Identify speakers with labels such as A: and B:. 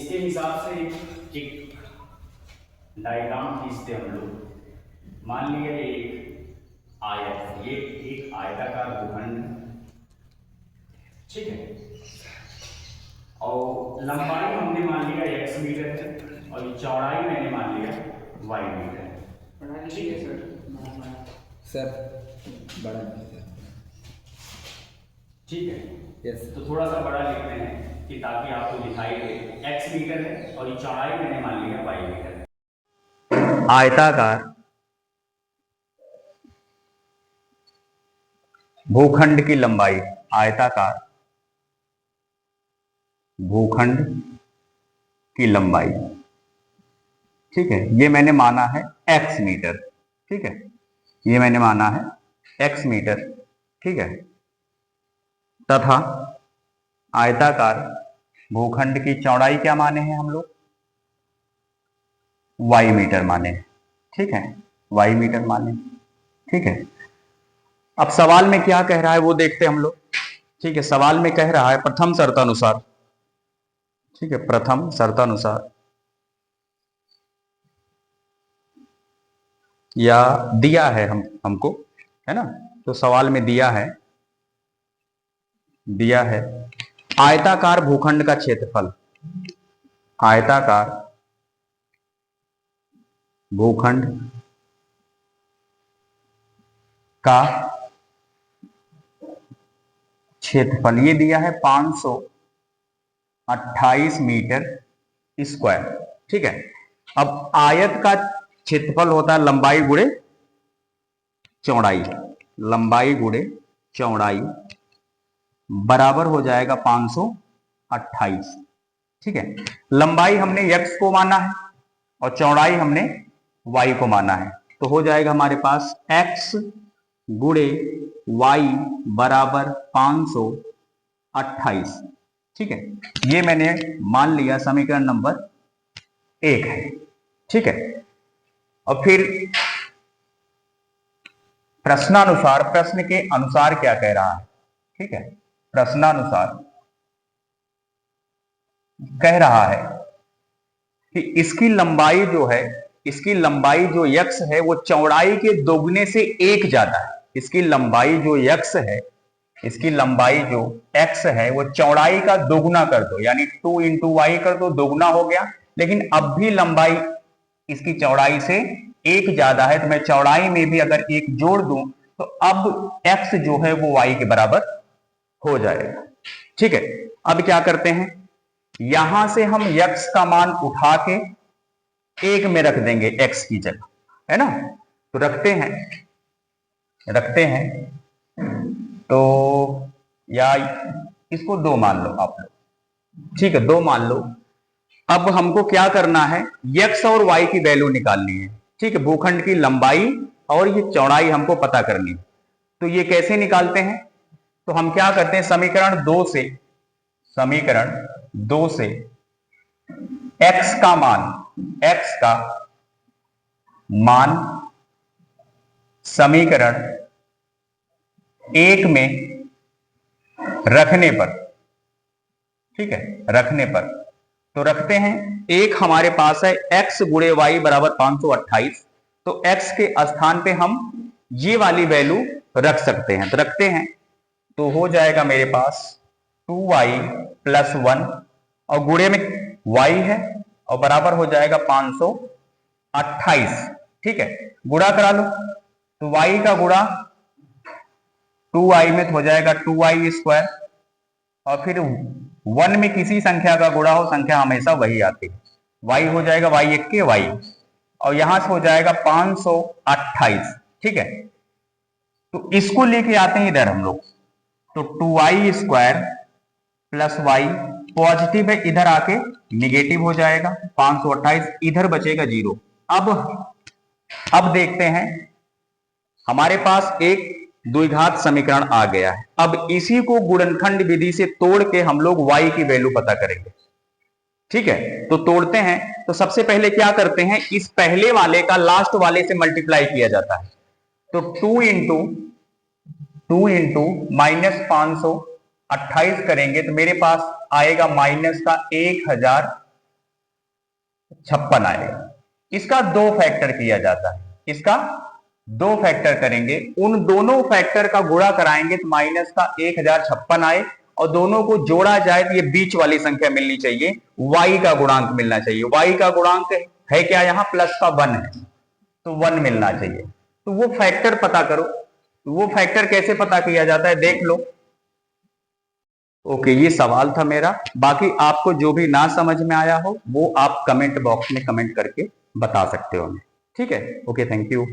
A: इसके हिसाब से एक डायग्राम खींचते हम लोग। मान लिया एक आयत, ये एक आयताकार भूखंड, ठीक है, और लंबाई हमने मान लिया x मीटर है और चौड़ाई मैंने मान लिया y मीटर है, ठीक है
B: सर बड़ा नहीं सर।
A: ठीक है।
B: यस।
A: तो थोड़ा सा बड़ा लिखते हैं कि ताकि आपको दिखाई दे। x मीटर है और ये चौड़ाई मैंने मान लिया y मीटर है। आयताकार भूखंड की लंबाई, आयताकार भूखंड की लंबाई, ठीक है, ये मैंने माना है x मीटर, ठीक है, ये मैंने माना है x मीटर, ठीक है, तथा आयताकार भूखंड की चौड़ाई क्या माने हैं हम लोग, y मीटर माने हैं, ठीक है, y मीटर माने, ठीक है। अब सवाल में क्या कह रहा है वो देखते हैं हम लोग, ठीक है। सवाल में कह रहा है प्रथम शर्तानुसार, ठीक है, प्रथम शर्तानुसार या दिया है हमको, है ना, तो सवाल में दिया है आयताकार भूखंड का क्षेत्रफल, आयताकार भूखंड का क्षेत्रफल, ये दिया है 528 मीटर स्क्वायर, ठीक है। अब आयत का क्षेत्रफल होता है लंबाई गुणे चौड़ाई, लंबाई गुणे चौड़ाई बराबर हो जाएगा 528, ठीक है। लंबाई हमने x को माना है और चौड़ाई हमने y को माना है, तो हो जाएगा हमारे पास x गुणे y बराबर 528, ठीक है। ये मैंने मान लिया समीकरण नंबर 1 है, ठीक है। और फिर प्रश्नानुसार, प्रश्न के अनुसार क्या कह रहा है, ठीक है, प्रश्नानुसार कह रहा है कि इसकी लंबाई जो है, इसकी लंबाई जो x है वो चौड़ाई के दोगुने से 1 ज्यादा है। इसकी लंबाई जो x है, इसकी लंबाई जो x है वो चौड़ाई का दोगुना कर दो, यानी 2 इंटू वाई कर दो, दोगुना हो गया। लेकिन अब भी लंबाई इसकी चौड़ाई से 1 ज्यादा है, तो मैं चौड़ाई में भी अगर 1 जोड़ दूं तो अब x जो है वो y के बराबर हो जाएगा, ठीक है। अब क्या करते हैं, यहां से हम x का मान उठा के 1 में रख देंगे x की जगह, है ना, तो रखते हैं तो या इसको 2 मान लो आप लोग, ठीक है, 2 मान लो। अब हमको क्या करना है, x और y की वैल्यू निकालनी है, ठीक है, भूखंड की लंबाई और ये चौड़ाई हमको पता करनी है। तो ये कैसे निकालते हैं, तो हम क्या करते हैं, समीकरण 2 से x का मान समीकरण 1 में रखने पर, ठीक है, रखने पर, तो रखते हैं, एक हमारे पास है x गुणे वाई बराबर 528, तो x के स्थान पे हम ये वाली वैल्यू रख सकते हैं, तो रखते हैं, तो हो जाएगा मेरे पास 2y प्लस 1 और गुणे में y है और बराबर हो जाएगा 528, ठीक है, गुणा करा लो, तो y का गुणा 2y में हो जाएगा 2y स्क्वायर, और फिर 1 में किसी संख्या का गुणा हो, संख्या हमेशा वही आती है, y हो जाएगा y एक के y, और यहां से हो जाएगा 528, ठीक है। तो इसको लेके आते हैं इधर हम लोग, तो 2y square plus y positive है, इधर आके निगेटिव हो जाएगा, 528 इधर बचेगा 0। अब देखते हैं, हमारे पास एक द्विघात समीकरण आ गया है। अब इसी को गुणनखंड विधि से तोड़ के हम लोग y की वैल्यू पता करेंगे, ठीक है। तो तोड़ते हैं, तो सबसे पहले क्या करते हैं, इस पहले वाले का लास्ट वाले से मल्टीप्लाई किया जाता है, तो 2 इंटू माइनस 528 करेंगे तो मेरे पास आएगा माइनस का 1000 56 आएगा। इसका 2 फैक्टर किया जाता है, इसका 2 फैक्टर करेंगे, उन दोनों फैक्टर का गुणा कराएंगे तो माइनस का 1056 आए, और दोनों को जोड़ा जाए तो ये बीच वाली संख्या मिलनी चाहिए, y का गुणांक मिलना चाहिए। y का गुणांक है क्या, यहां प्लस का 1 है, तो 1 मिलना चाहिए। तो वो फैक्टर पता करो, वो फैक्टर कैसे पता किया जाता है देख लो। ओके, ये सवाल था मेरा। बाकी आपको जो भी ना समझ में आया हो वो आप कमेंट बॉक्स में कमेंट करके बता सकते हो। ठीक है, ओके, थैंक यू।